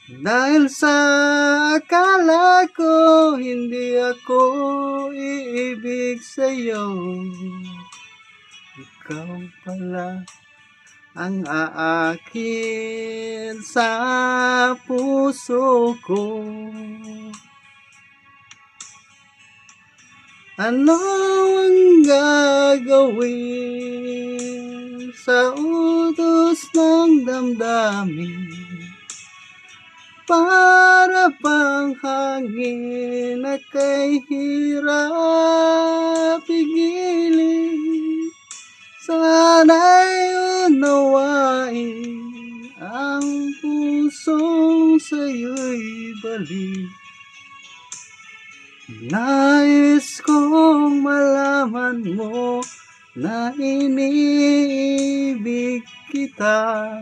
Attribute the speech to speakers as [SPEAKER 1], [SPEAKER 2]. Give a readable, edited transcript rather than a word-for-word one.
[SPEAKER 1] Dahil sa akala ko hindi ako iibig sa'yo, ikaw pala ang aakin sa puso ko. Ano ang gagawin sa utos ng damdamin? Para bang hangin na kay hirap pigilin. Sana'y unawain ang pusong sa'yo'y balik. Nais kong malaman mo na iniibig kita.